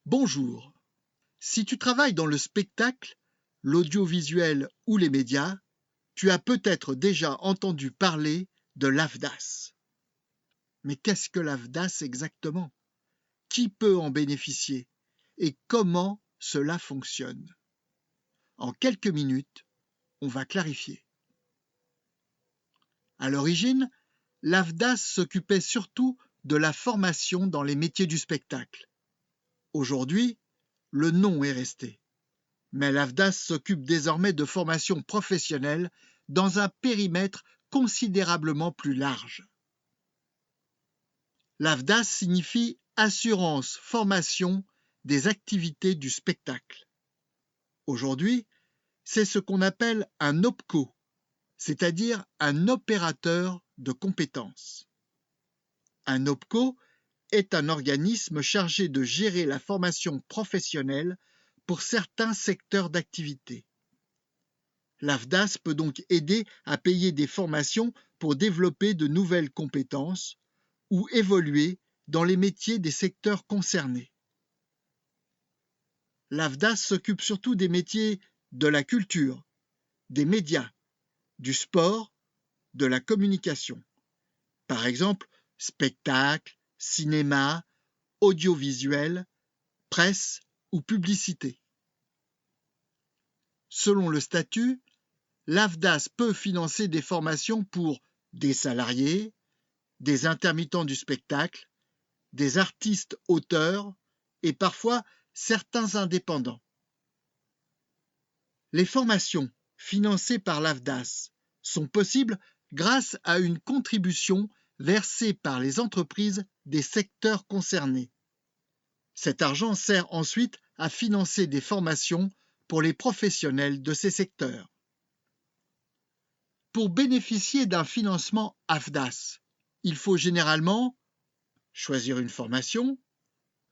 Bonjour. Si tu travailles dans le spectacle, l'audiovisuel ou les médias, tu as peut-être déjà entendu parler de l'AFDAS. Mais qu'est-ce que l'AFDAS exactement? Qui peut en bénéficier? Et comment cela fonctionne? En quelques minutes, on va clarifier. À l'origine, l'AFDAS s'occupait surtout de la formation dans les métiers du spectacle. Aujourd'hui, le nom est resté. Mais l'AFDAS s'occupe désormais de formation professionnelle dans un périmètre considérablement plus large. L'AFDAS signifie Assurance Formation des activités du spectacle. Aujourd'hui, c'est ce qu'on appelle un OPCO, c'est-à-dire un opérateur de compétences. Un OPCO est un organisme chargé de gérer la formation professionnelle pour certains secteurs d'activité. L'AFDAS peut donc aider à payer des formations pour développer de nouvelles compétences ou évoluer dans les métiers des secteurs concernés. L'AFDAS s'occupe surtout des métiers de la culture, des médias, du sport, de la communication. Par exemple, spectacle, cinéma, audiovisuel, presse ou publicité. Selon le statut, l'AFDAS peut financer des formations pour des salariés, des intermittents du spectacle, des artistes auteurs et parfois certains indépendants. Les formations financées par l'AFDAS sont possibles grâce à une contribution versée par les entreprises des secteurs concernés. Cet argent sert ensuite à financer des formations pour les professionnels de ces secteurs. Pour bénéficier d'un financement AFDAS, il faut généralement choisir une formation,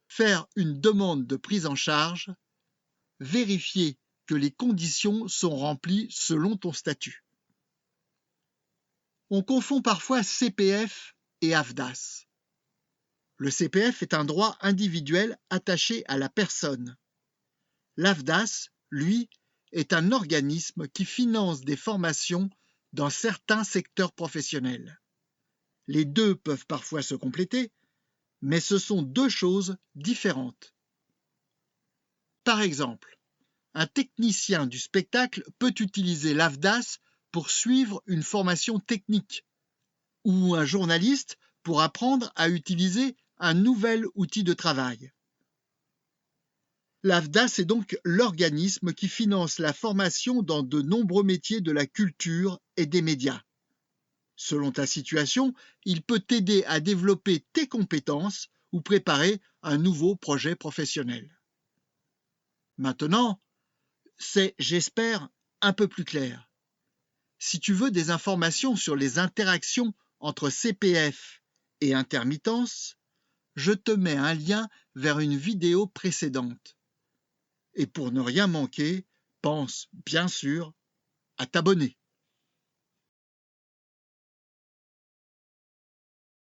faire une demande de prise en charge, vérifier que les conditions sont remplies selon ton statut. On confond parfois CPF et AFDAS. Le CPF est un droit individuel attaché à la personne. L'AFDAS, lui, est un organisme qui finance des formations dans certains secteurs professionnels. Les deux peuvent parfois se compléter, mais ce sont deux choses différentes. Par exemple, un technicien du spectacle peut utiliser l'AFDAS pour suivre une formation technique, ou un journaliste pour apprendre à utiliser un nouvel outil de travail. L'AFDAS est donc l'organisme qui finance la formation dans de nombreux métiers de la culture et des médias. Selon ta situation, il peut t'aider à développer tes compétences ou préparer un nouveau projet professionnel. Maintenant, c'est, j'espère, un peu plus clair. Si tu veux des informations sur les interactions entre CPF et intermittence, je te mets un lien vers une vidéo précédente. Et pour ne rien manquer, pense bien sûr à t'abonner.